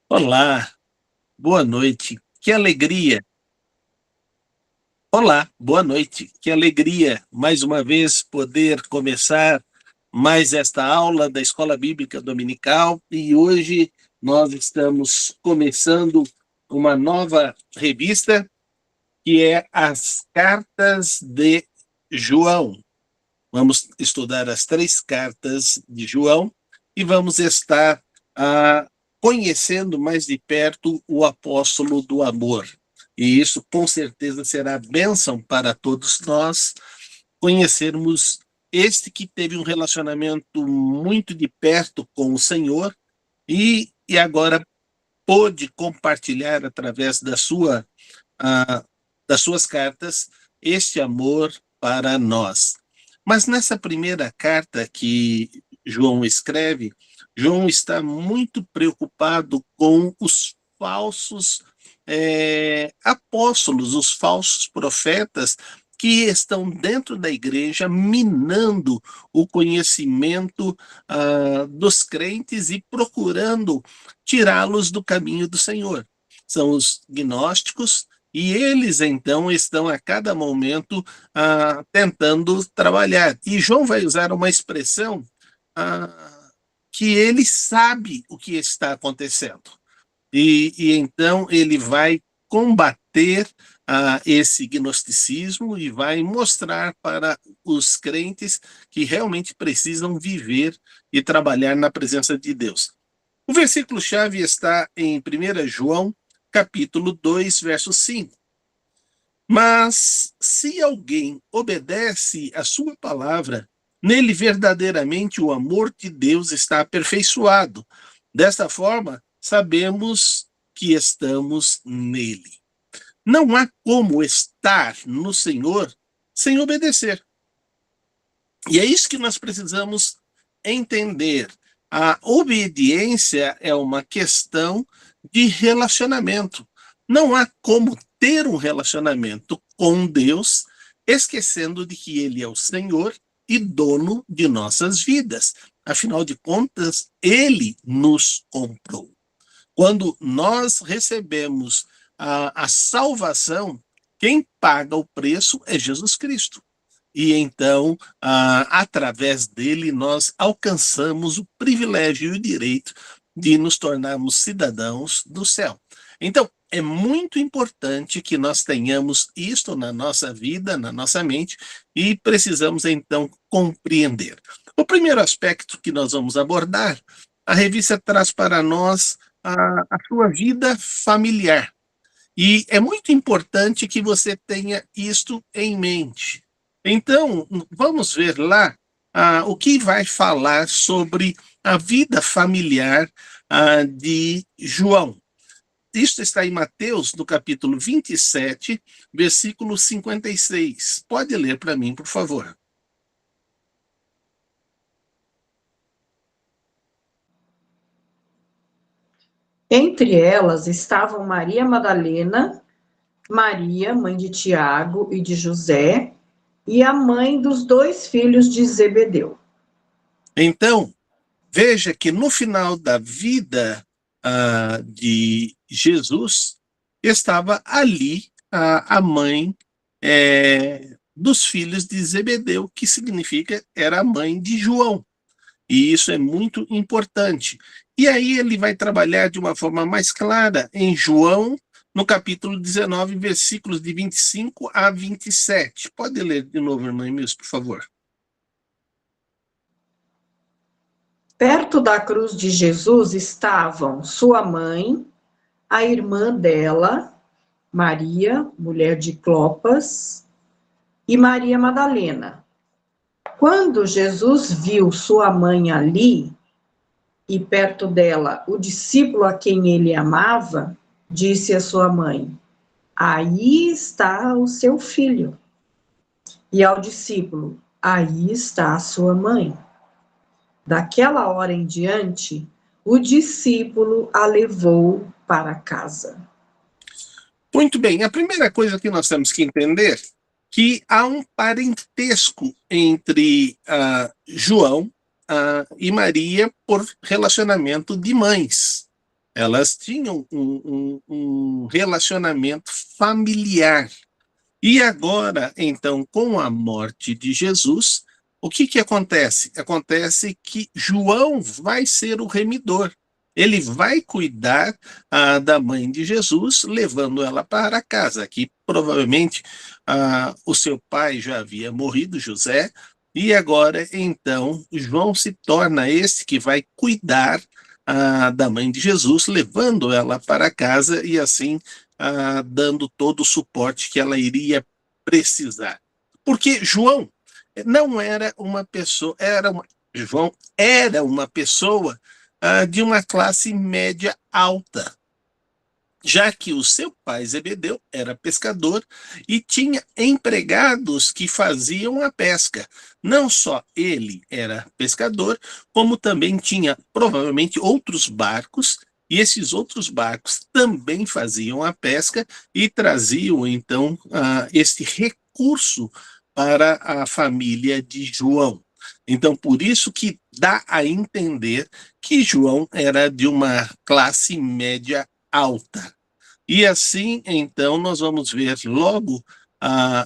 Olá, boa noite. Que alegria. Olá, boa noite. Que alegria mais uma vez poder começar mais esta aula da Escola Bíblica Dominical e hoje nós estamos começando uma nova revista que é as Cartas de João. Vamos estudar as três cartas de João e vamos estar conhecendo mais de perto o apóstolo do amor. E isso, com certeza, será bênção para todos nós conhecermos este que teve um relacionamento muito de perto com o Senhor e agora pôde compartilhar através ah, das suas cartas este amor para nós. Mas nessa primeira carta que João escreve, João está muito preocupado com os falsos apóstolos, os falsos profetas que estão dentro da igreja minando o conhecimento dos crentes e procurando tirá-los do caminho do Senhor. São os gnósticos, e eles, então, estão a cada momento tentando trabalhar. E João vai usar uma expressão que ele sabe o que está acontecendo. E então ele vai combater esse gnosticismo e vai mostrar para os crentes que realmente precisam viver e trabalhar na presença de Deus. O versículo-chave está em 1 João, capítulo 2, verso 5. Mas se alguém obedece à sua palavra, nele verdadeiramente o amor de Deus está aperfeiçoado. Desta forma, sabemos que estamos nele. Não há como estar no Senhor sem obedecer. E é isso que nós precisamos entender. A obediência é uma questão de relacionamento. Não há como ter um relacionamento com Deus esquecendo de que Ele é o Senhor e dono de nossas vidas. Afinal de contas, Ele nos comprou. Quando nós recebemos a salvação, quem paga o preço é Jesus Cristo. E então, através dele, nós alcançamos o privilégio e o direito de nos tornarmos cidadãos do céu. Então, é muito importante que nós tenhamos isto na nossa vida, na nossa mente, e precisamos então compreender. O primeiro aspecto que nós vamos abordar, a revista traz para nós a sua vida familiar. E é muito importante que você tenha isto em mente. Então, vamos ver lá o que vai falar sobre a vida familiar de João. Isto está em Mateus, no capítulo 27, versículo 56. Pode ler para mim, por favor. Entre elas estavam Maria Madalena, Maria, mãe de Tiago e de José, e a mãe dos dois filhos de Zebedeu. Então, veja que no final da vida de Jesus, estava ali a mãe dos filhos de Zebedeu, que significa era a mãe de João. E isso é muito importante. E aí ele vai trabalhar de uma forma mais clara em João, no capítulo 19, versículos de 25 a 27. Pode ler de novo, irmã Emílio, por favor. Perto da cruz de Jesus estavam sua mãe, a irmã dela, Maria, mulher de Clopas, e Maria Madalena. Quando Jesus viu sua mãe ali, e perto dela o discípulo a quem ele amava, disse à sua mãe: aí está o seu filho. E ao discípulo: aí está a sua mãe. Daquela hora em diante, o discípulo a levou para casa. Muito bem, a primeira coisa que nós temos que entender que há um parentesco entre João e Maria por relacionamento de mães. Elas tinham um relacionamento familiar. E agora, então, com a morte de Jesus, o que acontece? Acontece que João vai ser o remidor. Ele vai cuidar da mãe de Jesus, levando ela para casa, que provavelmente o seu pai já havia morrido, José, e agora, então, João se torna esse que vai cuidar da mãe de Jesus, levando ela para casa e assim dando todo o suporte que ela iria precisar. Porque João não era uma pessoa, João era uma pessoa de uma classe média alta, já que o seu pai Zebedeu era pescador e tinha empregados que faziam a pesca. Não só ele era pescador, como também tinha provavelmente outros barcos, e esses outros barcos também faziam a pesca e traziam então este recurso para a família de João. Então, por isso que dá a entender que João era de uma classe média alta. E assim, então, nós vamos ver logo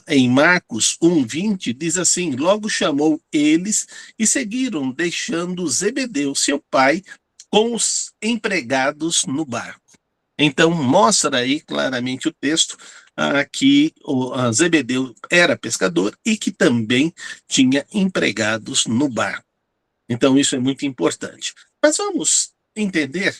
em Marcos 1:20, diz assim: logo chamou eles e seguiram, deixando Zebedeu, seu pai, com os empregados no barco. Então, mostra aí claramente o texto que o Zebedeu era pescador e que também tinha empregados no barco. Então, isso é muito importante. Mas vamos entender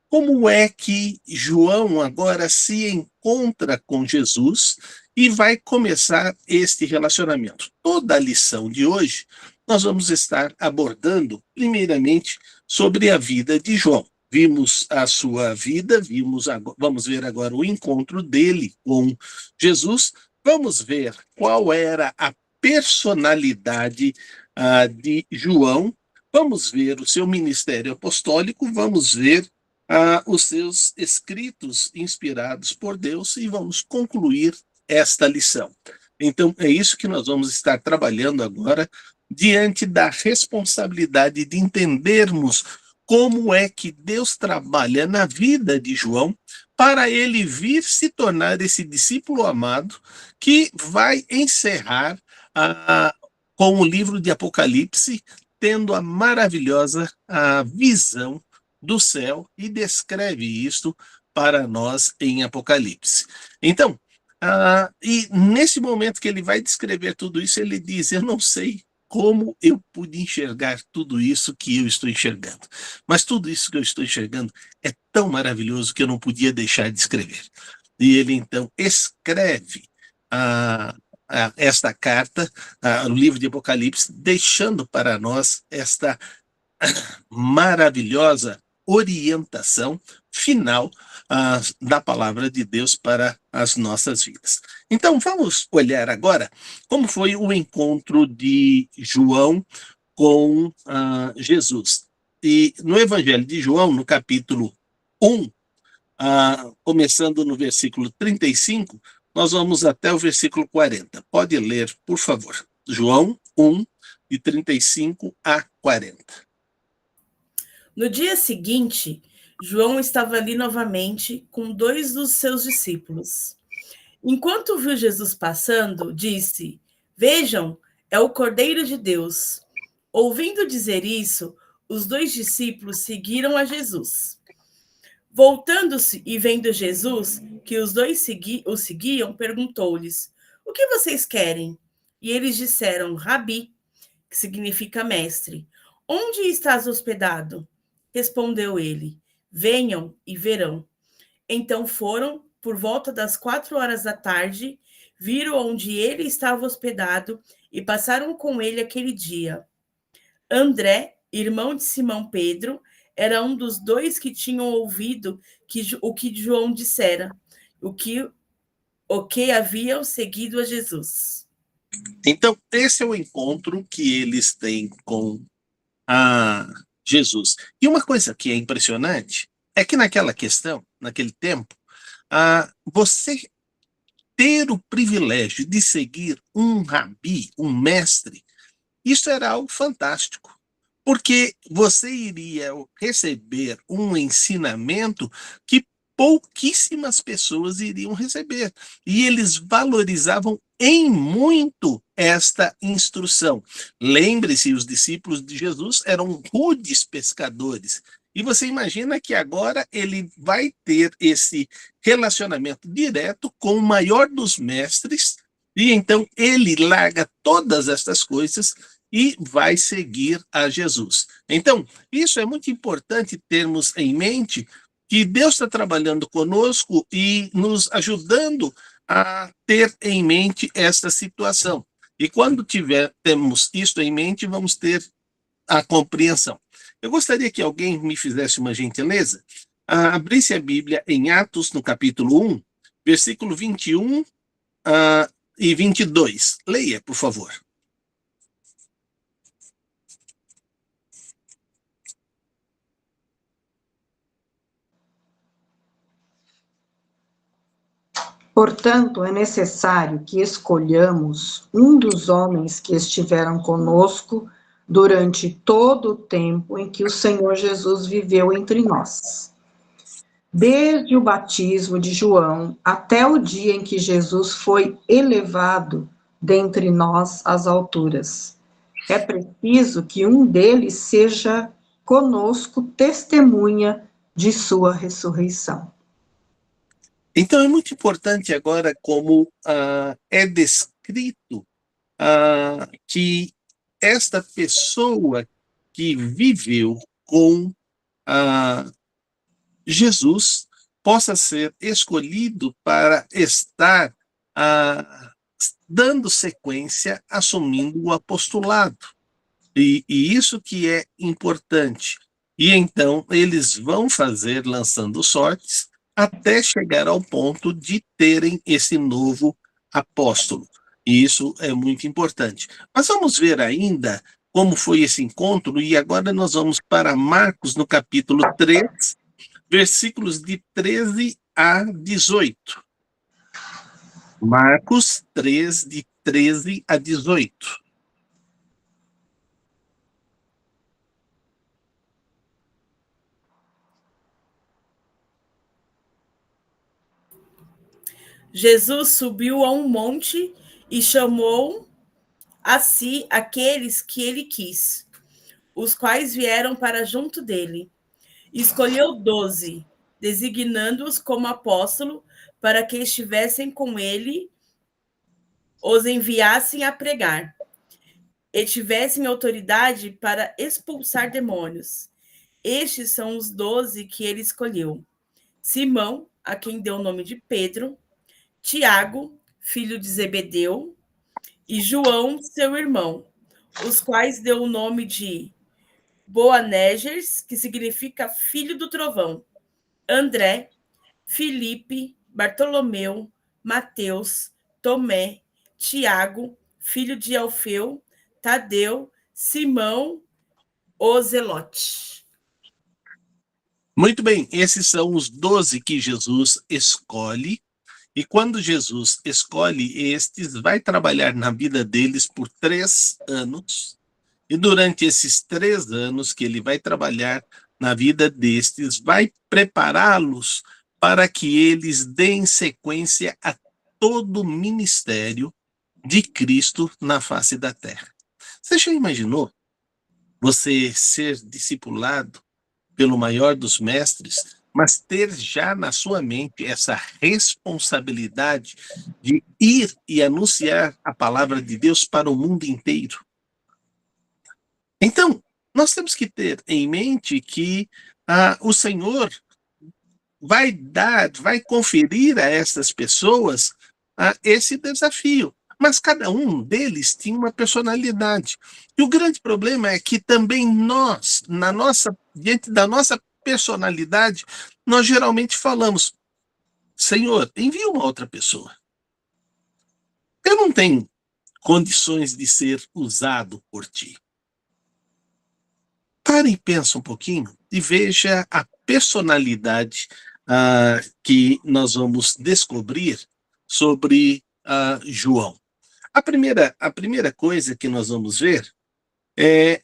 como é que João agora se encontra com Jesus e vai começar este relacionamento. Toda a lição de hoje, nós vamos estar abordando, primeiramente, sobre a vida de João. Vimos a sua vida, vamos ver agora o encontro dele com Jesus, vamos ver qual era a personalidade de João. Vamos ver o seu ministério apostólico, vamos ver os seus escritos inspirados por Deus e vamos concluir esta lição. Então, é isso que nós vamos estar trabalhando agora, diante da responsabilidade de entendermos como é que Deus trabalha na vida de João para ele vir se tornar esse discípulo amado que vai encerrar com o livro de Apocalipse, tendo a maravilhosa visão do céu e descreve isto para nós em Apocalipse. Então, e nesse momento que ele vai descrever tudo isso, ele diz: eu não sei como eu pude enxergar tudo isso que eu estou enxergando, mas tudo isso que eu estou enxergando é tão maravilhoso que eu não podia deixar de escrever. E ele então escreve esta carta, o livro de Apocalipse, deixando para nós esta maravilhosa orientação final da palavra de Deus para as nossas vidas. Então, vamos olhar agora como foi o encontro de João com Jesus. E no Evangelho de João, no capítulo 1, começando no versículo 35, nós vamos até o versículo 40. Pode ler, por favor. João 1, de 35 a 40. No dia seguinte, João estava ali novamente com 2 dos seus discípulos. Enquanto viu Jesus passando, disse: Vejam, é o Cordeiro de Deus. Ouvindo dizer isso, os 2 discípulos seguiram a Jesus. Voltando-se e vendo Jesus, que os 2 o seguiam, perguntou-lhes: O que vocês querem? E eles disseram: Rabi, que significa mestre. Onde estás hospedado? Respondeu ele: Venham e verão. Então foram, por volta das 4 horas da tarde, viram onde ele estava hospedado e passaram com ele aquele dia. André, irmão de Simão Pedro, era um dos 2 que tinham ouvido o que João dissera, o que haviam seguido a Jesus. Então, esse é o encontro que eles têm com Jesus. E uma coisa que é impressionante é que naquele tempo, você ter o privilégio de seguir um rabi, um mestre, isso era algo fantástico. porque você iria receber um ensinamento que pouquíssimas pessoas iriam receber. E eles valorizavam em muito esta instrução. Lembre-se, os discípulos de Jesus eram rudes pescadores. E você imagina que agora ele vai ter esse relacionamento direto com o maior dos mestres, e então ele larga todas estas coisas e vai seguir a Jesus. Então, isso é muito importante termos em mente, que Deus está trabalhando conosco e nos ajudando a ter em mente esta situação. E quando temos isso em mente, vamos ter a compreensão. Eu gostaria que alguém me fizesse uma gentileza, abrisse a Bíblia em Atos, no capítulo 1, versículo 21 e 22. Leia, por favor. Portanto, é necessário que escolhamos um dos homens que estiveram conosco durante todo o tempo em que o Senhor Jesus viveu entre nós. Desde o batismo de João até o dia em que Jesus foi elevado dentre nós às alturas. É preciso que um deles seja conosco testemunha de sua ressurreição. Então, é muito importante agora como é descrito que esta pessoa que viveu com Jesus possa ser escolhido para estar dando sequência, assumindo o apostolado. E isso que é importante. E então eles vão fazer, lançando sortes, até chegar ao ponto de terem esse novo apóstolo. E isso é muito importante. Mas vamos ver ainda como foi esse encontro, e agora nós vamos para Marcos, no capítulo 3, versículos de 13 a 18. Marcos 3, de 13 a 18. Jesus subiu a um monte e chamou a si aqueles que ele quis, os quais vieram para junto dele. Escolheu 12, designando-os como apóstolo, para que estivessem com ele, os enviassem a pregar, e tivessem autoridade para expulsar demônios. Estes são os 12 que ele escolheu: Simão, a quem deu o nome de Pedro, Tiago, filho de Zebedeu, e João, seu irmão, os quais deu o nome de Boanerges, que significa filho do trovão, André, Filipe, Bartolomeu, Mateus, Tomé, Tiago, filho de Alfeu, Tadeu, Simão, o Zelote. Muito bem, esses são os 12 que Jesus escolhe. E quando Jesus escolhe estes, vai trabalhar na vida deles por 3 anos. E durante esses 3 anos que ele vai trabalhar na vida destes, vai prepará-los para que eles deem sequência a todo o ministério de Cristo na face da terra. Você já imaginou você ser discipulado pelo maior dos mestres, mas ter já na sua mente essa responsabilidade de ir e anunciar a palavra de Deus para o mundo inteiro? Então, nós temos que ter em mente que o Senhor vai conferir a essas pessoas esse desafio. Mas cada um deles tinha uma personalidade. E o grande problema é que também nós, diante da nossa personalidade, nós geralmente falamos: Senhor, envia uma outra pessoa. Eu não tenho condições de ser usado por ti. Pare e pensa um pouquinho e veja a personalidade que nós vamos descobrir sobre João. A primeira coisa que nós vamos ver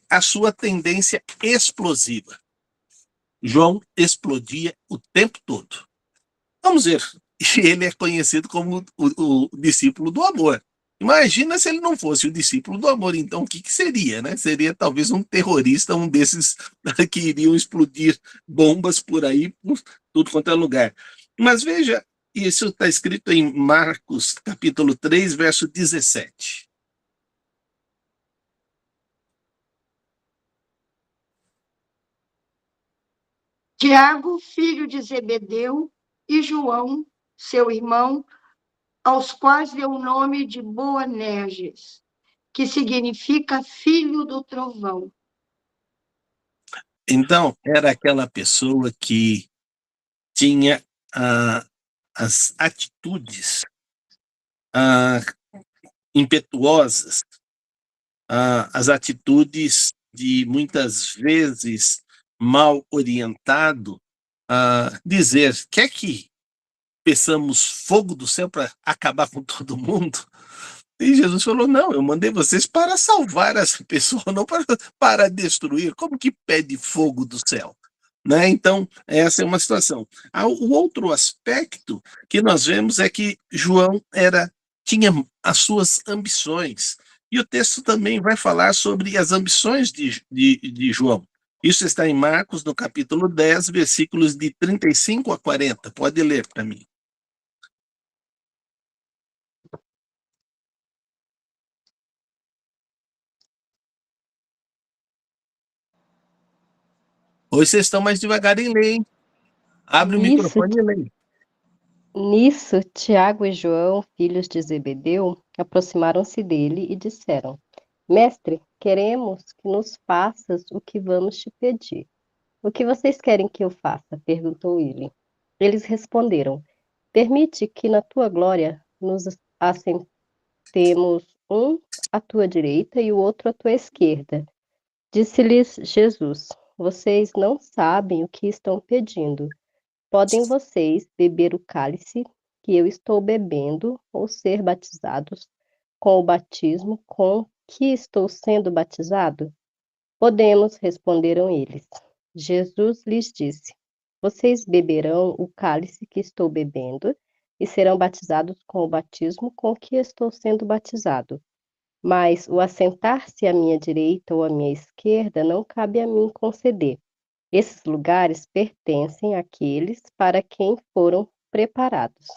a sua tendência explosiva. João explodia o tempo todo. Vamos ver, ele é conhecido como o discípulo do amor. Imagina se ele não fosse o discípulo do amor, então o que seria, né? Seria talvez um terrorista, um desses que iriam explodir bombas por aí, por tudo quanto é lugar. Mas veja, isso está escrito em Marcos, capítulo 3, verso 17. Tiago, filho de Zebedeu, e João, seu irmão, aos quais deu o nome de Boanerges, que significa filho do trovão. Então, era aquela pessoa que tinha as atitudes impetuosas, as atitudes de muitas vezes mal orientado, dizer, quer que peçamos fogo do céu para acabar com todo mundo? E Jesus falou, não, eu mandei vocês para salvar as pessoas, não para destruir. Como que pede fogo do céu? Né? Então, essa é uma situação. O outro aspecto que nós vemos é que João tinha as suas ambições. E o texto também vai falar sobre as ambições de João. Isso está em Marcos, no capítulo 10, versículos de 35 a 40. Pode ler para mim. Hoje vocês estão mais devagar em ler, hein? Abre o microfone e lê. Nisso, Tiago e João, filhos de Zebedeu, aproximaram-se dele e disseram: Mestre, queremos que nos faças o que vamos te pedir. O que vocês querem que eu faça? Perguntou ele. Eles responderam: Permite que na tua glória nos assentemos um à tua direita e o outro à tua esquerda. Disse-lhes Jesus: Vocês não sabem o que estão pedindo. Podem vocês beber o cálice que eu estou bebendo ou ser batizados com o batismo com que estou sendo batizado? Podemos, responderam eles. Jesus lhes disse: Vocês beberão o cálice que estou bebendo e serão batizados com o batismo com que estou sendo batizado. Mas o assentar-se à minha direita ou à minha esquerda não cabe a mim conceder. Esses lugares pertencem àqueles para quem foram preparados.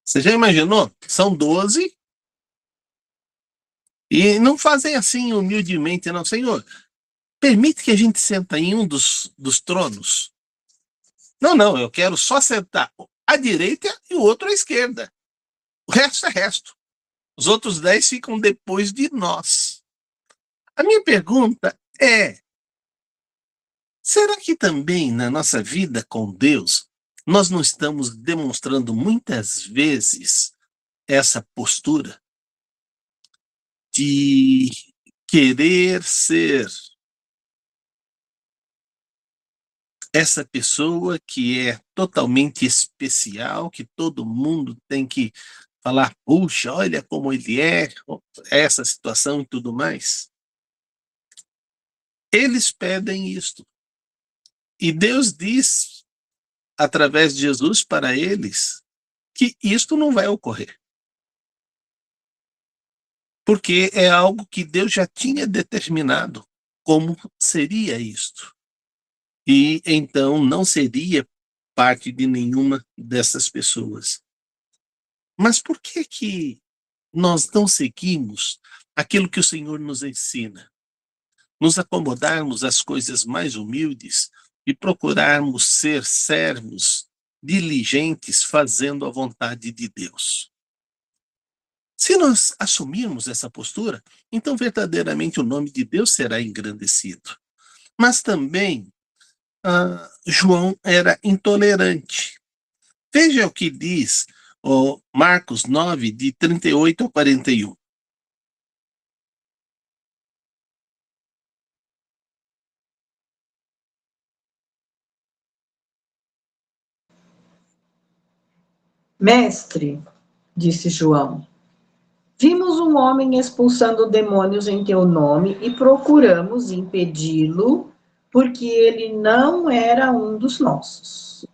Você já imaginou? São 12 e não fazem assim humildemente, não. Senhor, permite que a gente senta em um dos tronos? Não, eu quero só sentar à direita e o outro à esquerda. O resto é resto. Os outros 10 ficam depois de nós. A minha pergunta é, será que também na nossa vida com Deus, nós não estamos demonstrando muitas vezes essa postura de querer ser essa pessoa que é totalmente especial, que todo mundo tem que falar, puxa, olha como ele é, essa situação e tudo mais? Eles pedem isto. E Deus diz, através de Jesus para eles, que isto não vai ocorrer. Porque é algo que Deus já tinha determinado como seria isto. E então não seria parte de nenhuma dessas pessoas. Mas por que nós não seguimos aquilo que o Senhor nos ensina? Nos acomodarmos às coisas mais humildes e procurarmos ser servos diligentes fazendo a vontade de Deus. Se nós assumirmos essa postura, então verdadeiramente o nome de Deus será engrandecido. Mas também João era intolerante. Veja o que diz Marcos 9, de 38 a 41. Mestre, disse João, Vimos um homem expulsando demônios em teu nome e procuramos impedi-lo, porque ele não era um dos nossos.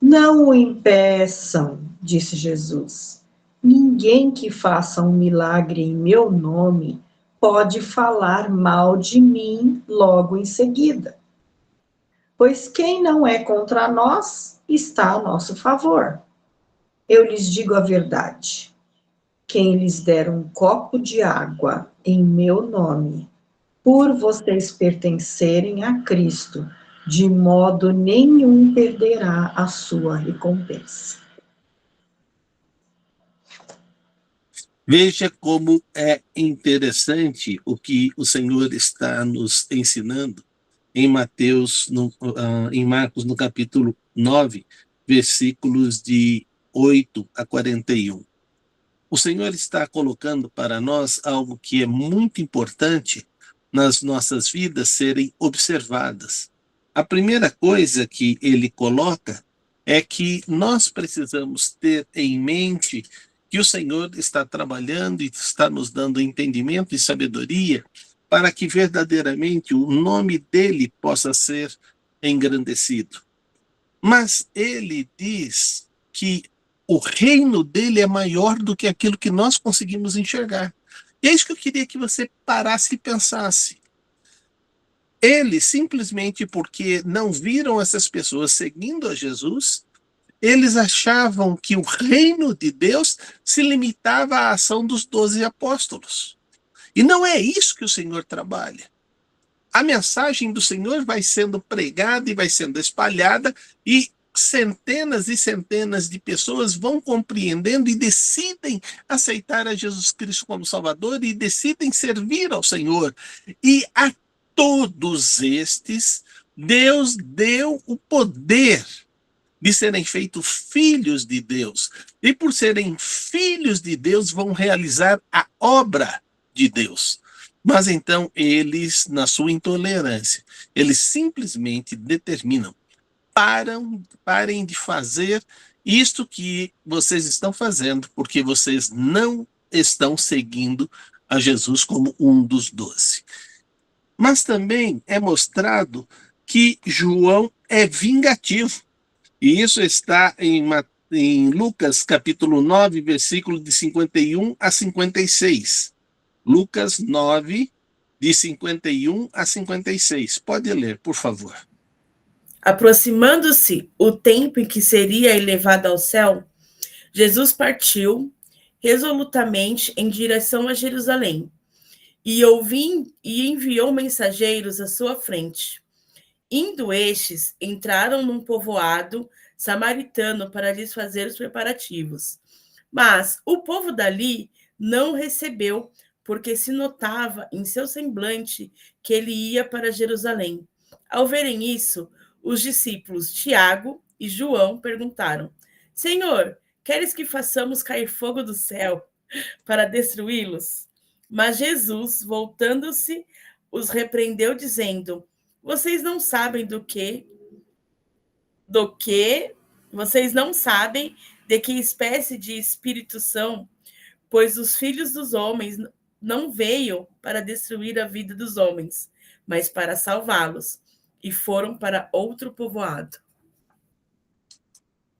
Não o impeçam, disse Jesus. Ninguém que faça um milagre em meu nome pode falar mal de mim logo em seguida. Pois quem não é contra nós está a nosso favor. Eu lhes digo a verdade. Quem lhes der um copo de água em meu nome, por vocês pertencerem a Cristo, de modo nenhum perderá a sua recompensa. Veja como é interessante o que o Senhor está nos ensinando em em Marcos, no capítulo 9, versículos de 8 a 41. O Senhor está colocando para nós algo que é muito importante nas nossas vidas serem observadas. A primeira coisa que ele coloca é que nós precisamos ter em mente que o Senhor está trabalhando e está nos dando entendimento e sabedoria para que verdadeiramente o nome dele possa ser engrandecido. Mas ele diz que o reino dele é maior do que aquilo que nós conseguimos enxergar. E é isso que eu queria que você parasse e pensasse. Eles, simplesmente porque não viram essas pessoas seguindo a Jesus, eles achavam que o reino de Deus se limitava à ação dos 12 apóstolos. E não é isso que o Senhor trabalha. A mensagem do Senhor vai sendo pregada e vai sendo espalhada, e centenas e centenas de pessoas vão compreendendo e decidem aceitar a Jesus Cristo como Salvador e decidem servir ao Senhor. E a todos estes, Deus deu o poder de serem feitos filhos de Deus. E por serem filhos de Deus, vão realizar a obra de Deus. Mas então eles, na sua intolerância, eles simplesmente determinam: parem de fazer isto que vocês estão fazendo, porque vocês não estão seguindo a Jesus como um dos 12. Mas também é mostrado que João é vingativo. E isso está em Lucas capítulo 9, versículo de 51 a 56. Lucas 9, de 51 a 56. Pode ler, por favor. Aproximando-se o tempo em que seria elevado ao céu, Jesus partiu resolutamente em direção a Jerusalém e enviou mensageiros à sua frente. Indo estes, entraram num povoado samaritano para lhes fazer os preparativos. Mas o povo dali não recebeu, porque se notava em seu semblante que ele ia para Jerusalém. Ao verem isso, os discípulos Tiago e João perguntaram: Senhor, queres que façamos cair fogo do céu para destruí-los? Mas Jesus, voltando-se, os repreendeu, dizendo: Vocês não sabem vocês não sabem de que espécie de espírito são, pois os filhos dos homens não veio para destruir a vida dos homens, mas para salvá-los, e foram para outro povoado.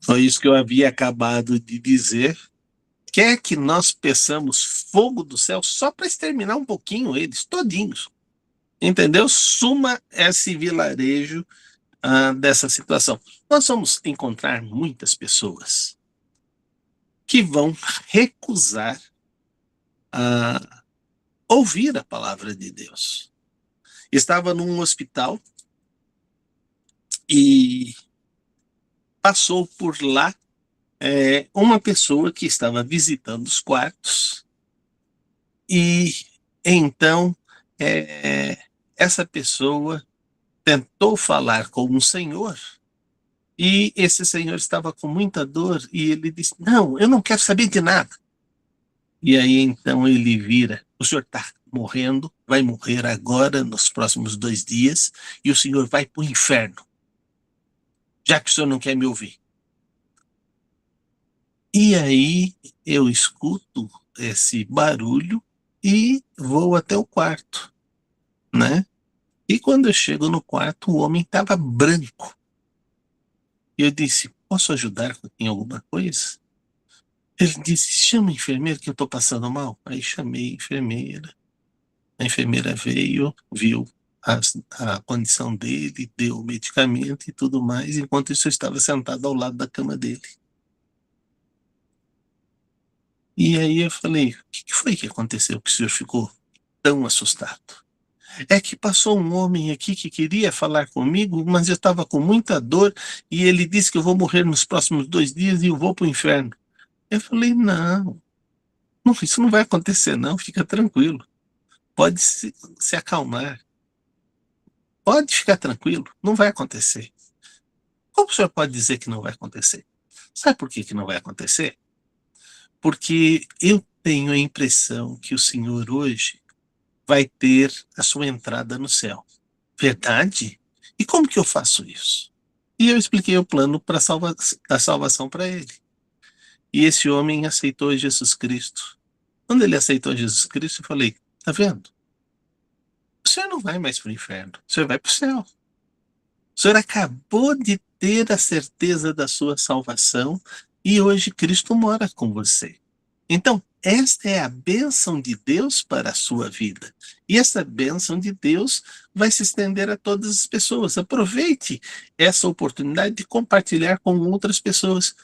Foi isso que eu havia acabado de dizer. Quer que nós peçamos fogo do céu só para exterminar um pouquinho eles, todinhos. Entendeu? Suma esse vilarejo dessa situação. Nós vamos encontrar muitas pessoas que vão recusar ouvir a palavra de Deus. Estava num hospital e passou por lá uma pessoa que estava visitando os quartos, e então essa pessoa tentou falar com um senhor, e esse senhor estava com muita dor, e ele disse: não, eu não quero saber de nada. E aí então ele vira: o senhor está morrendo, vai morrer agora, nos próximos 2 dias, e o senhor vai para o inferno, já que o senhor não quer me ouvir. E aí eu escuto esse barulho e vou até o quarto, né? E quando eu chego no quarto, o homem estava branco. E eu disse, posso ajudar em alguma coisa? Ele disse, chama a enfermeira que eu estou passando mal. Aí chamei a enfermeira. A enfermeira veio, viu a condição dele, deu o medicamento e tudo mais, enquanto isso eu estava sentado ao lado da cama dele. E aí eu falei, o que foi que aconteceu que o senhor ficou tão assustado? É que passou um homem aqui que queria falar comigo, mas eu estava com muita dor e ele disse que eu vou morrer nos próximos 2 dias e eu vou para o inferno. Eu falei, não, isso não vai acontecer não, fica tranquilo. Pode se acalmar. Pode ficar tranquilo, não vai acontecer. Como o senhor pode dizer que não vai acontecer? Sabe por que não vai acontecer? Porque eu tenho a impressão que o senhor hoje vai ter a sua entrada no céu. Verdade? E como que eu faço isso? E eu expliquei o plano da salvação para ele. E esse homem aceitou Jesus Cristo. Quando ele aceitou Jesus Cristo, eu falei, tá vendo? O senhor não vai mais para o inferno, o senhor vai para o céu. O senhor acabou de ter a certeza da sua salvação e hoje Cristo mora com você. Então, esta é a bênção de Deus para a sua vida. E essa bênção de Deus vai se estender a todas as pessoas. Aproveite essa oportunidade de compartilhar com outras pessoas.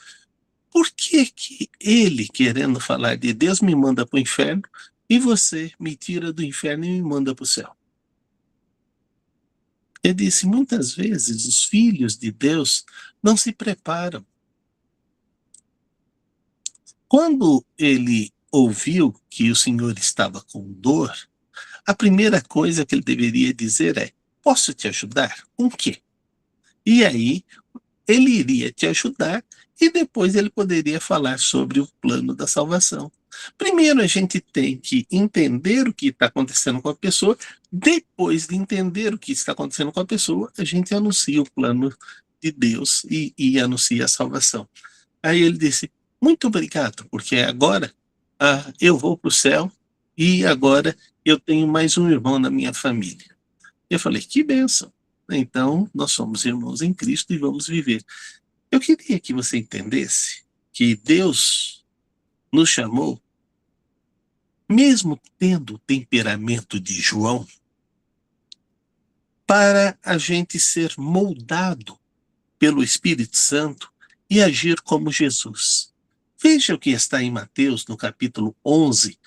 Por que ele, querendo falar de Deus, me manda para o inferno e você me tira do inferno e me manda para o céu? Eu disse, muitas vezes os filhos de Deus não se preparam. Quando ele ouviu que o Senhor estava com dor, a primeira coisa que ele deveria dizer é, posso te ajudar? Com o quê? E aí ele iria te ajudar e depois ele poderia falar sobre o plano da salvação. Primeiro a gente tem que entender o que está acontecendo com a pessoa, depois de entender o que está acontecendo com a pessoa, a gente anuncia o plano de Deus e anuncia a salvação. Aí ele disse, muito obrigado, porque agora eu vou para o céu e agora eu tenho mais um irmão na minha família. Eu falei, que bênção. Então, nós somos irmãos em Cristo e vamos viver. Eu queria que você entendesse que Deus nos chamou, mesmo tendo o temperamento de João, para a gente ser moldado pelo Espírito Santo e agir como Jesus. Veja o que está em Mateus, no capítulo 11,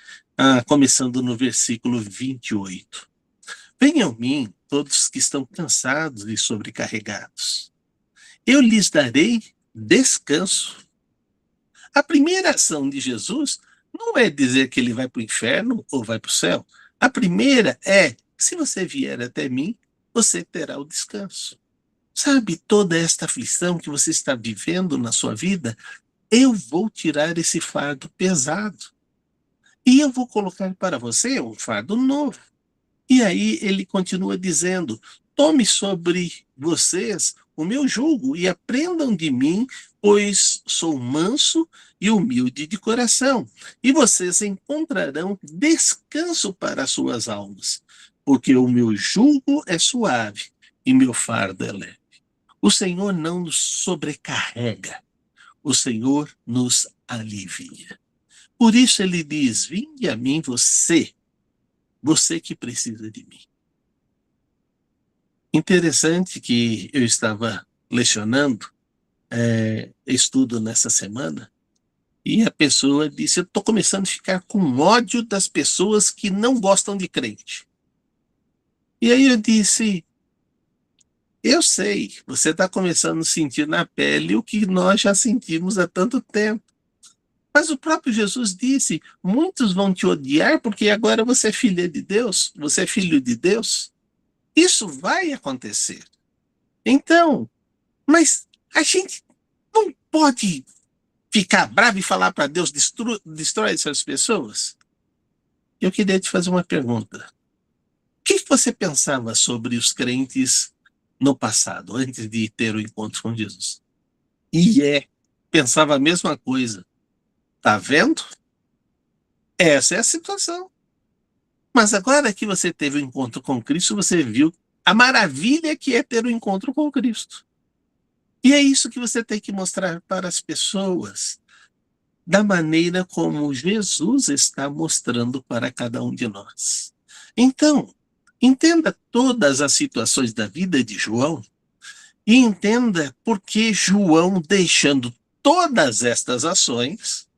começando no versículo 28. Venham a mim todos que estão cansados e sobrecarregados. Eu lhes darei descanso. A primeira ação de Jesus não é dizer que ele vai para o inferno ou vai para o céu. A primeira é, se você vier até mim, você terá o descanso. Sabe, toda esta aflição que você está vivendo na sua vida, eu vou tirar esse fardo pesado. E eu vou colocar para você um fardo novo. E aí ele continua dizendo, tome sobre vocês o meu jugo e aprendam de mim, pois sou manso e humilde de coração. E vocês encontrarão descanso para as suas almas, porque o meu jugo é suave e meu fardo é leve. O Senhor não nos sobrecarrega, o Senhor nos alivia. Por isso ele diz, vinde a mim você que precisa de mim. Interessante que eu estava lecionando estudo nessa semana e a pessoa disse, eu estou começando a ficar com ódio das pessoas que não gostam de crente. E aí eu disse, eu sei, você está começando a sentir na pele o que nós já sentimos há tanto tempo. Mas o próprio Jesus disse, muitos vão te odiar porque agora você é filha de Deus, você é filho de Deus. Isso vai acontecer. Então, mas a gente não pode ficar bravo e falar para Deus, destrói essas pessoas? Eu queria te fazer uma pergunta. O que você pensava sobre os crentes no passado, antes de ter o encontro com Jesus? Pensava a mesma coisa. Tá vendo? Essa é a situação. Mas agora que você teve o encontro com Cristo, você viu a maravilha que é ter o encontro com Cristo. E é isso que você tem que mostrar para as pessoas, da maneira como Jesus está mostrando para cada um de nós. Então, entenda todas as situações da vida de João e entenda por que João, deixando todas estas ações,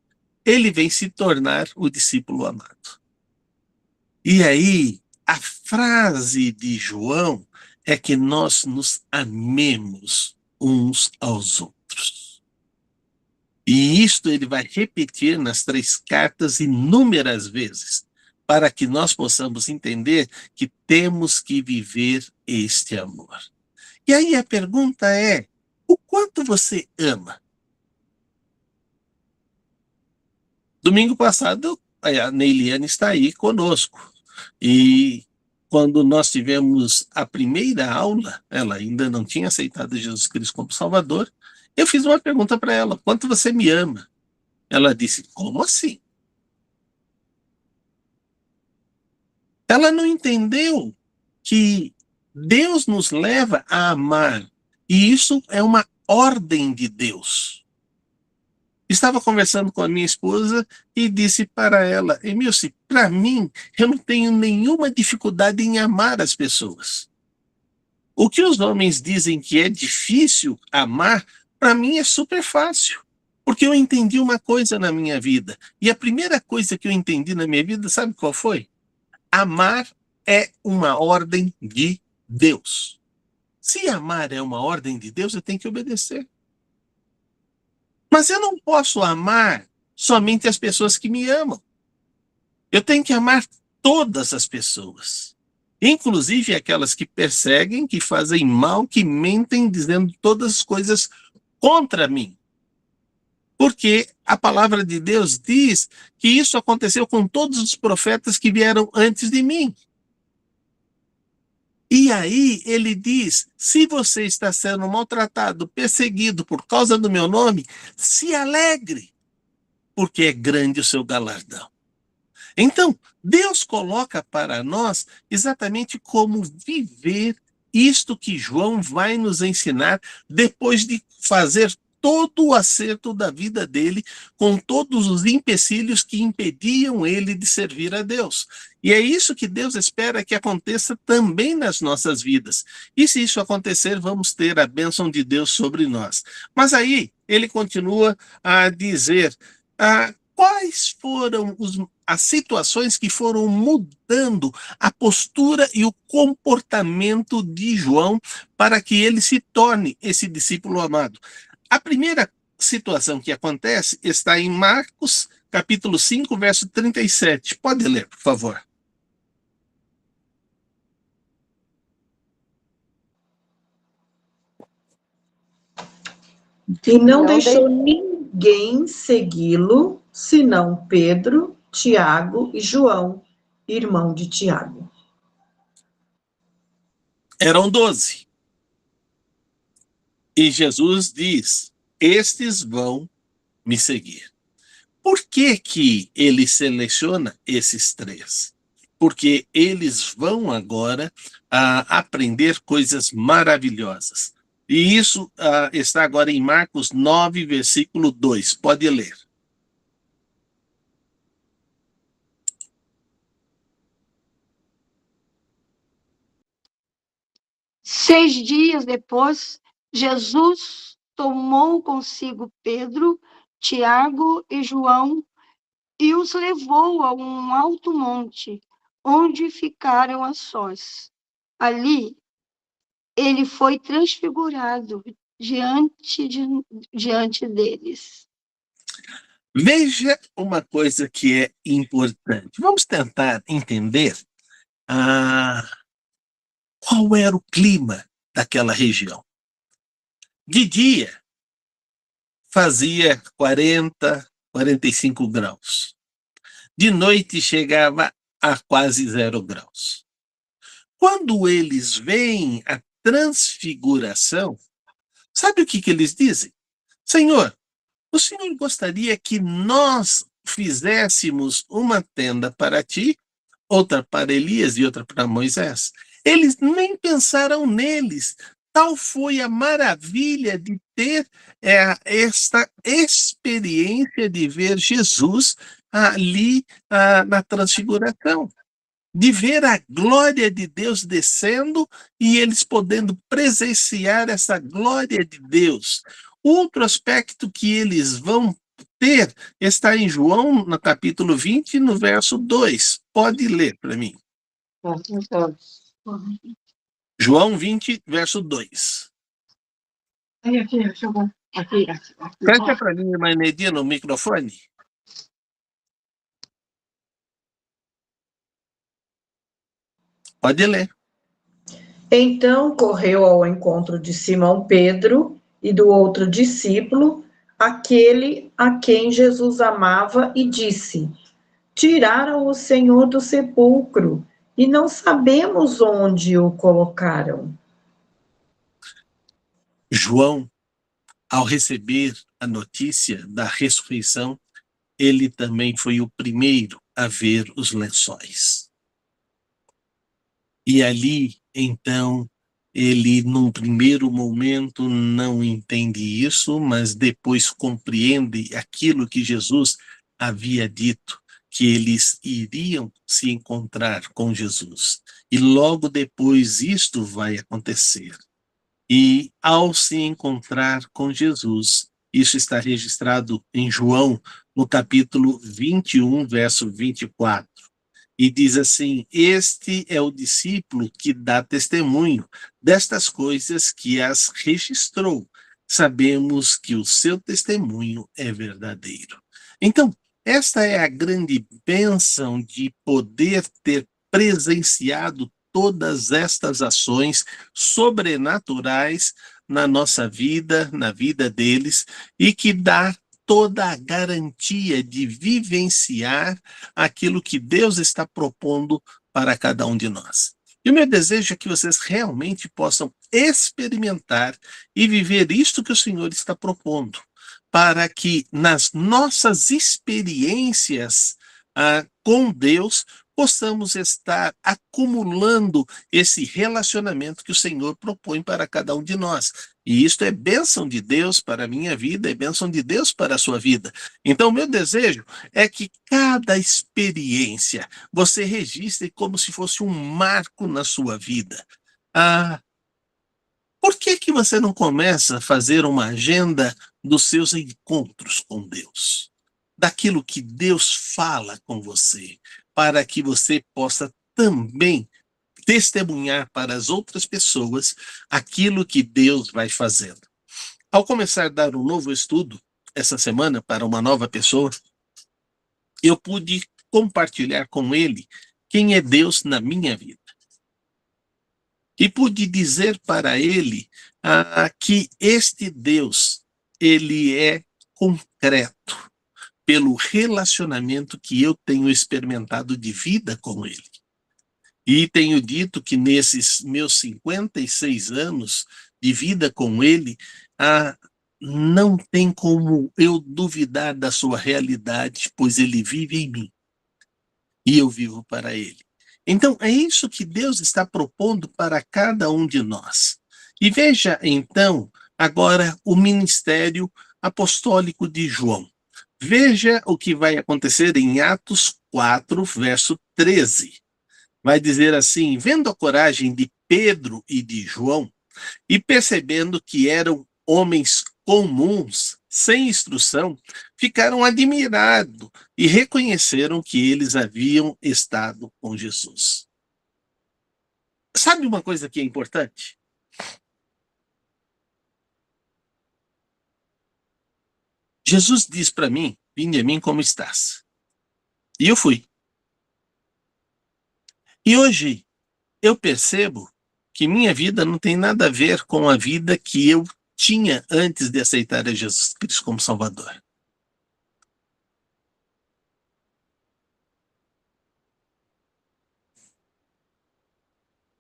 ele vem se tornar o discípulo amado. E aí, a frase de João é que nós nos amemos uns aos outros. E isto ele vai repetir nas 3 cartas inúmeras vezes, para que nós possamos entender que temos que viver este amor. E aí a pergunta é, o quanto você ama? Domingo passado, a Neiliane está aí conosco. E quando nós tivemos a primeira aula, ela ainda não tinha aceitado Jesus Cristo como Salvador, eu fiz uma pergunta para ela, quanto você me ama? Ela disse, como assim? Ela não entendeu que Deus nos leva a amar, e isso é uma ordem de Deus. Estava conversando com a minha esposa e disse para ela, Emilce, para mim, eu não tenho nenhuma dificuldade em amar as pessoas. O que os homens dizem que é difícil amar, para mim é super fácil. Porque eu entendi uma coisa na minha vida. E a primeira coisa que eu entendi na minha vida, sabe qual foi? Amar é uma ordem de Deus. Se amar é uma ordem de Deus, eu tenho que obedecer. Mas eu não posso amar somente as pessoas que me amam. Eu tenho que amar todas as pessoas. Inclusive aquelas que perseguem, que fazem mal, que mentem, dizendo todas as coisas contra mim. Porque a palavra de Deus diz que isso aconteceu com todos os profetas que vieram antes de mim. E aí ele diz, se você está sendo maltratado, perseguido por causa do meu nome, se alegre, porque é grande o seu galardão. Então, Deus coloca para nós exatamente como viver isto que João vai nos ensinar depois de fazer todo o acerto da vida dele, com todos os empecilhos que impediam ele de servir a Deus. E é isso que Deus espera que aconteça também nas nossas vidas. E se isso acontecer, vamos ter a bênção de Deus sobre nós. Mas aí, ele continua a dizer, quais foram as situações que foram mudando a postura e o comportamento de João para que ele se torne esse discípulo amado. A primeira situação que acontece está em Marcos, capítulo 5, verso 37. Pode ler, por favor. E não deixou ninguém segui-lo, senão Pedro, Tiago e João, irmão de Tiago. Eram 12. E Jesus diz, estes vão me seguir. Por que que ele seleciona esses 3? Porque eles vão agora aprender coisas maravilhosas. E isso está agora em Marcos 9, versículo 2. Pode ler. Seis dias depois, Jesus tomou consigo Pedro, Tiago e João e os levou a um alto monte, onde ficaram a sós. Ali, ele foi transfigurado diante deles. Veja uma coisa que é importante. Vamos tentar entender qual era o clima daquela região. De dia, fazia 40, 45 graus. De noite, chegava a quase 0 graus. Quando eles veem a transfiguração, sabe o que eles dizem? Senhor, o Senhor gostaria que nós fizéssemos uma tenda para ti, outra para Elias e outra para Moisés. Eles nem pensaram neles. Tal foi a maravilha de ter esta experiência de ver Jesus ali na transfiguração, de ver a glória de Deus descendo e eles podendo presenciar essa glória de Deus. Outro aspecto que eles vão ter está em João, no capítulo 20, no verso 2. Pode ler para mim. João 20, verso 2. Fecha para mim, irmã Nedia, no microfone. Pode ler. Então correu ao encontro de Simão Pedro e do outro discípulo, aquele a quem Jesus amava, e disse: Tiraram o Senhor do sepulcro e não sabemos onde o colocaram. João, ao receber a notícia da ressurreição, ele também foi o primeiro a ver os lençóis. E ali, então, ele, num primeiro momento, não entende isso, mas depois compreende aquilo que Jesus havia dito, que eles iriam se encontrar com Jesus. E logo depois isto vai acontecer. E ao se encontrar com Jesus, isso está registrado em João, no capítulo 21, verso 24. E diz assim: este é o discípulo que dá testemunho destas coisas que as registrou. Sabemos que o seu testemunho é verdadeiro. Então, esta é a grande bênção de poder ter presenciado todas estas ações sobrenaturais na nossa vida, na vida deles, e que dá toda a garantia de vivenciar aquilo que Deus está propondo para cada um de nós. E o meu desejo é que vocês realmente possam experimentar e viver isto que o Senhor está propondo, para que nas nossas experiências com Deus possamos estar acumulando esse relacionamento que o Senhor propõe para cada um de nós. E isto é bênção de Deus para a minha vida, é bênção de Deus para a sua vida. Então, o meu desejo é que cada experiência você registre como se fosse um marco na sua vida. Por que você não começa a fazer uma agenda dos seus encontros com Deus? Daquilo que Deus fala com você, para que você possa também testemunhar para as outras pessoas aquilo que Deus vai fazendo. Ao começar a dar um novo estudo essa semana para uma nova pessoa, eu pude compartilhar com ele quem é Deus na minha vida. E pude dizer para ele que este Deus, ele é concreto pelo relacionamento que eu tenho experimentado de vida com ele. E tenho dito que nesses meus 56 anos de vida com ele, não tem como eu duvidar da sua realidade, pois ele vive em mim e eu vivo para ele. Então, é isso que Deus está propondo para cada um de nós. E veja, então, agora o ministério apostólico de João. Veja o que vai acontecer em Atos 4, verso 13. Vai dizer assim: vendo a coragem de Pedro e de João, e percebendo que eram homens comuns, sem instrução, ficaram admirados e reconheceram que eles haviam estado com Jesus. Sabe uma coisa que é importante? Jesus diz para mim: vinde a mim como estás. E eu fui. E hoje eu percebo que minha vida não tem nada a ver com a vida que eu tinha antes de aceitar a Jesus Cristo como Salvador.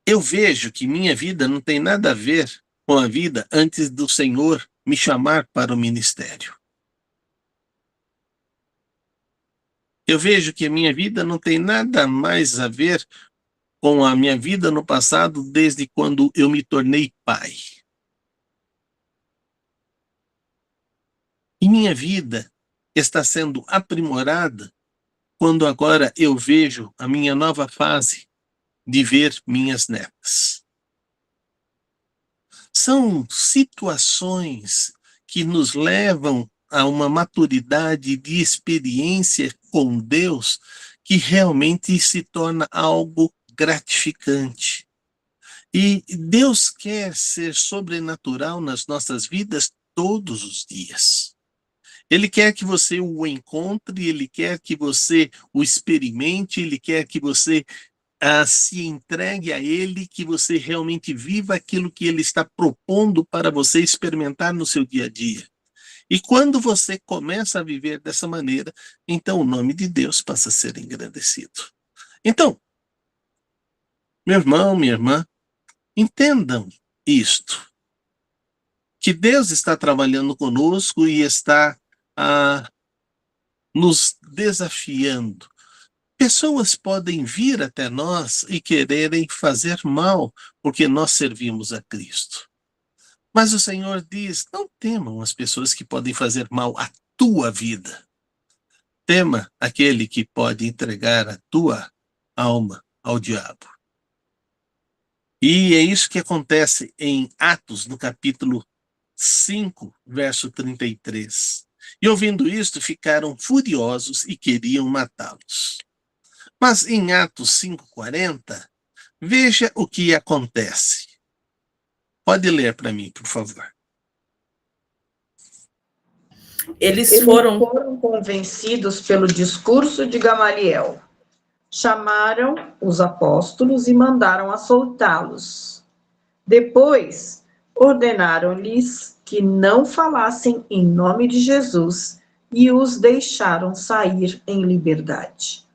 Eu vejo que minha vida não tem nada a ver com a vida antes do Senhor me chamar para o ministério. Eu vejo que a minha vida não tem nada mais a ver com a minha vida no passado desde quando eu me tornei pai. E minha vida está sendo aprimorada quando agora eu vejo a minha nova fase de ver minhas netas. São situações que nos levam a uma maturidade de experiência com Deus que realmente se torna algo gratificante. E Deus quer ser sobrenatural nas nossas vidas todos os dias. Ele quer que você o encontre, ele quer que você o experimente, ele quer que você se entregue a ele, que você realmente viva aquilo que ele está propondo para você experimentar no seu dia a dia. E quando você começa a viver dessa maneira, então o nome de Deus passa a ser engrandecido. Então, meu irmão, minha irmã, entendam isto, que Deus está trabalhando conosco e está nos desafiando. Pessoas podem vir até nós e quererem fazer mal, porque nós servimos a Cristo. Mas o Senhor diz, não temam as pessoas que podem fazer mal à tua vida. Tema aquele que pode entregar a tua alma ao diabo. E é isso que acontece em Atos, no capítulo 5, verso 33. E ouvindo isto, ficaram furiosos e queriam matá-los. Mas em Atos 5:40, veja o que acontece. Pode ler para mim, por favor. Eles foram convencidos pelo discurso de Gamaliel. Chamaram os apóstolos e mandaram açoitá-los. Depois, ordenaram-lhes que não falassem em nome de Jesus e os deixaram sair em liberdade.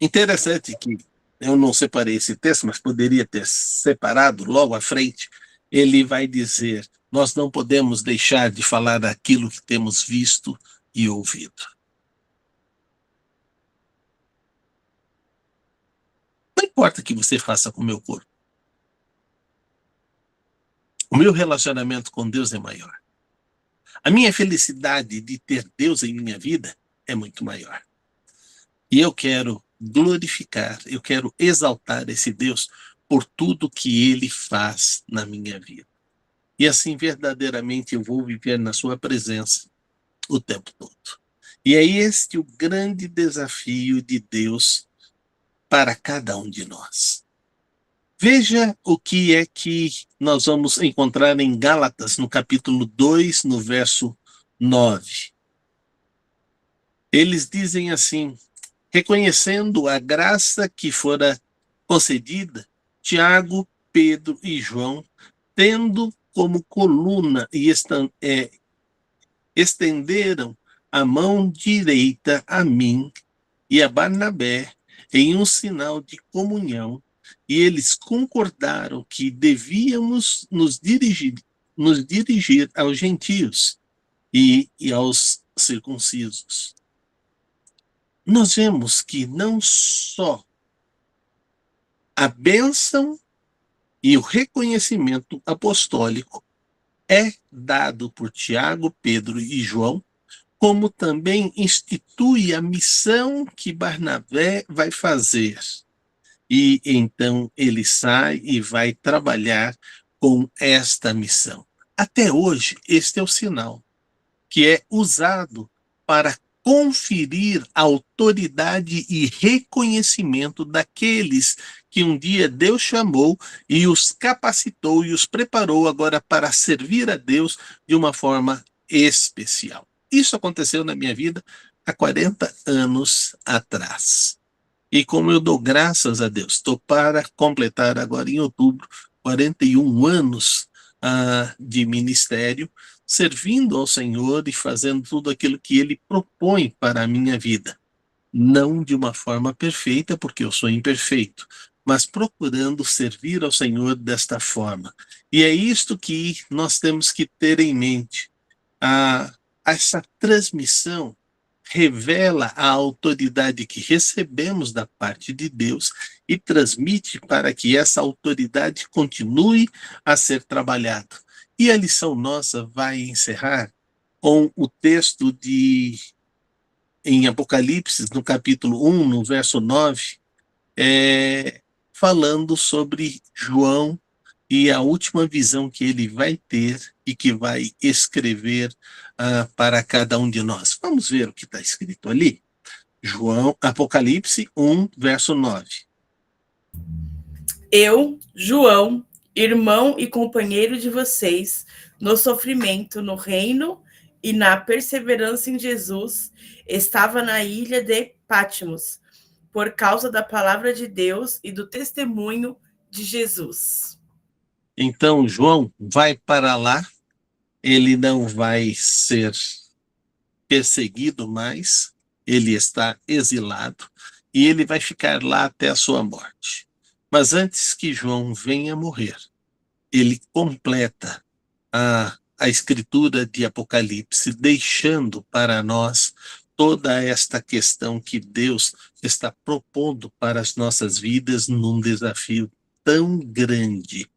Interessante que eu não separei esse texto, mas poderia ter separado logo à frente. Ele vai dizer, nós não podemos deixar de falar daquilo que temos visto e ouvido. Não importa o que você faça com o meu corpo. O meu relacionamento com Deus é maior. A minha felicidade de ter Deus em minha vida é muito maior. E eu quero glorificar, eu quero exaltar esse Deus por tudo que Ele faz na minha vida. E assim verdadeiramente eu vou viver na sua presença o tempo todo. E é este o grande desafio de Deus para cada um de nós. Veja o que é que nós vamos encontrar em Gálatas, no capítulo 2, no verso 9. Eles dizem assim, reconhecendo a graça que fora concedida, Tiago, Pedro e João, tendo como coluna e estenderam a mão direita a mim e a Barnabé em um sinal de comunhão, e eles concordaram que devíamos nos dirigir aos gentios e aos circuncisos. Nós vemos que não só a bênção e o reconhecimento apostólico é dado por Tiago, Pedro e João, como também institui a missão que Barnabé vai fazer. E então ele sai e vai trabalhar com esta missão. Até hoje, este é o sinal que é usado para conferir autoridade e reconhecimento daqueles que um dia Deus chamou e os capacitou e os preparou agora para servir a Deus de uma forma especial. Isso aconteceu na minha vida há 40 anos atrás. E como eu dou graças a Deus, estou para completar agora em outubro 41 anos de ministério, servindo ao Senhor e fazendo tudo aquilo que Ele propõe para a minha vida. Não de uma forma perfeita, porque eu sou imperfeito, mas procurando servir ao Senhor desta forma. E é isto que nós temos que ter em mente. Essa transmissão revela a autoridade que recebemos da parte de Deus e transmite para que essa autoridade continue a ser trabalhada. E a lição nossa vai encerrar com o texto em Apocalipse, no capítulo 1, no verso 9, falando sobre João e a última visão que ele vai ter e que vai escrever para cada um de nós. Vamos ver o que está escrito ali? Apocalipse 1, verso 9. Eu, João, irmão e companheiro de vocês, no sofrimento, no reino e na perseverança em Jesus, estava na ilha de Patmos, por causa da palavra de Deus e do testemunho de Jesus. Então, João vai para lá, ele não vai ser perseguido mais, ele está exilado e ele vai ficar lá até a sua morte. Mas antes que João venha morrer, ele completa a escritura de Apocalipse, deixando para nós toda esta questão que Deus está propondo para as nossas vidas num desafio tão grande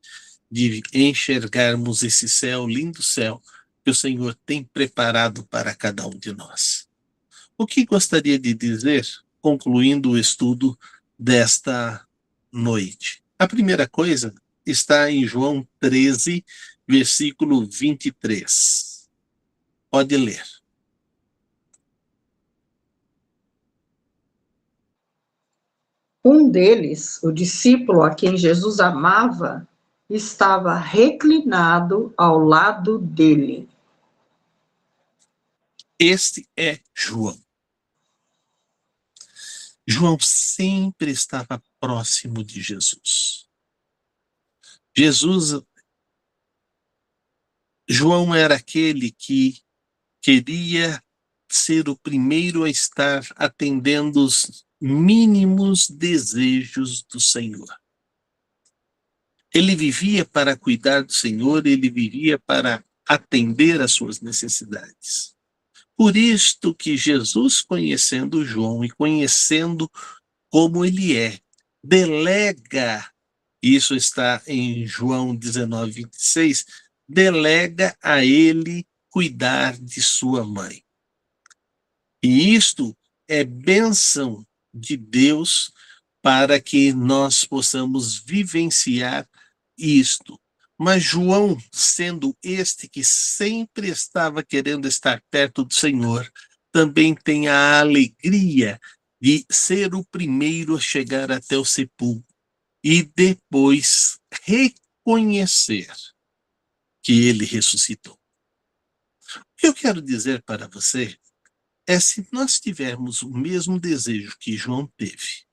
de enxergarmos esse céu, lindo céu, que o Senhor tem preparado para cada um de nós. O que gostaria de dizer, concluindo o estudo desta noite? A primeira coisa está em João 13, versículo 23. Pode ler. Um deles, o discípulo a quem Jesus amava, estava reclinado ao lado dele. Este é João. João sempre estava próximo de Jesus. João era aquele que queria ser o primeiro a estar atendendo os mínimos desejos do Senhor. Ele vivia para cuidar do Senhor, ele vivia para atender às suas necessidades. Por isto que Jesus, conhecendo João e conhecendo como ele é, delega, isso está em João 19, 26, delega a ele cuidar de sua mãe. E isto é bênção de Deus para que nós possamos vivenciar isto. Mas João, sendo este que sempre estava querendo estar perto do Senhor, também tem a alegria de ser o primeiro a chegar até o sepulcro e depois reconhecer que ele ressuscitou. O que eu quero dizer para você é, se nós tivermos o mesmo desejo que João teve,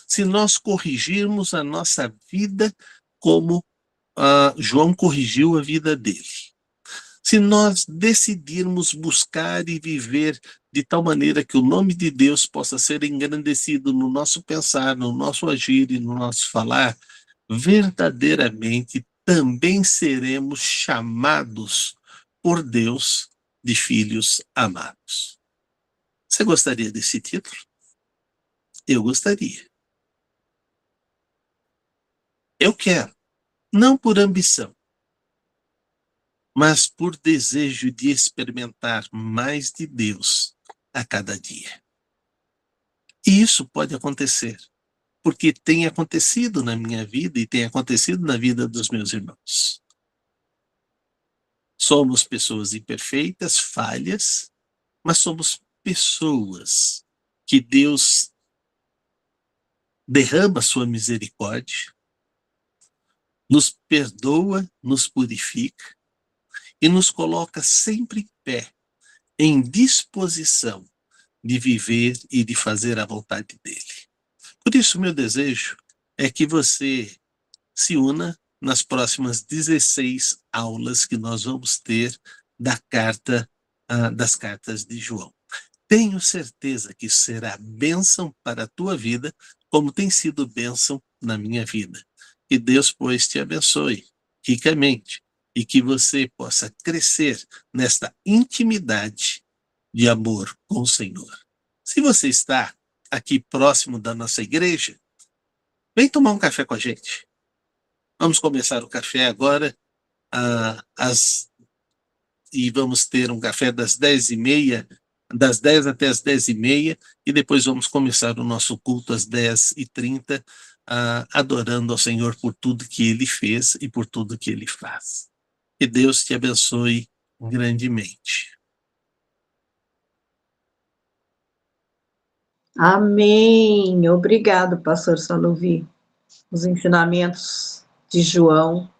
se nós corrigirmos a nossa vida como João corrigiu a vida dele, se nós decidirmos buscar e viver de tal maneira que o nome de Deus possa ser engrandecido no nosso pensar, no nosso agir e no nosso falar, verdadeiramente também seremos chamados por Deus de filhos amados. Você gostaria desse título? Eu gostaria. Eu quero, não por ambição, mas por desejo de experimentar mais de Deus a cada dia. E isso pode acontecer, porque tem acontecido na minha vida e tem acontecido na vida dos meus irmãos. Somos pessoas imperfeitas, falhas, mas somos pessoas que Deus derrama sua misericórdia, nos perdoa, nos purifica e nos coloca sempre em pé, em disposição de viver e de fazer a vontade dele. Por isso, meu desejo é que você se una nas próximas 16 aulas que nós vamos ter das cartas de João. Tenho certeza que será bênção para a tua vida, como tem sido bênção na minha vida. Que Deus, pois, te abençoe ricamente e que você possa crescer nesta intimidade de amor com o Senhor. Se você está aqui próximo da nossa igreja, vem tomar um café com a gente. Vamos começar o café agora, e vamos ter um café das 10h30, das 10 até as 10h30, e depois vamos começar o nosso culto às 10h30, adorando ao Senhor por tudo que Ele fez e por tudo que Ele faz. Que Deus te abençoe grandemente. Amém. Obrigado, pastor Sanuvi. Os ensinamentos de João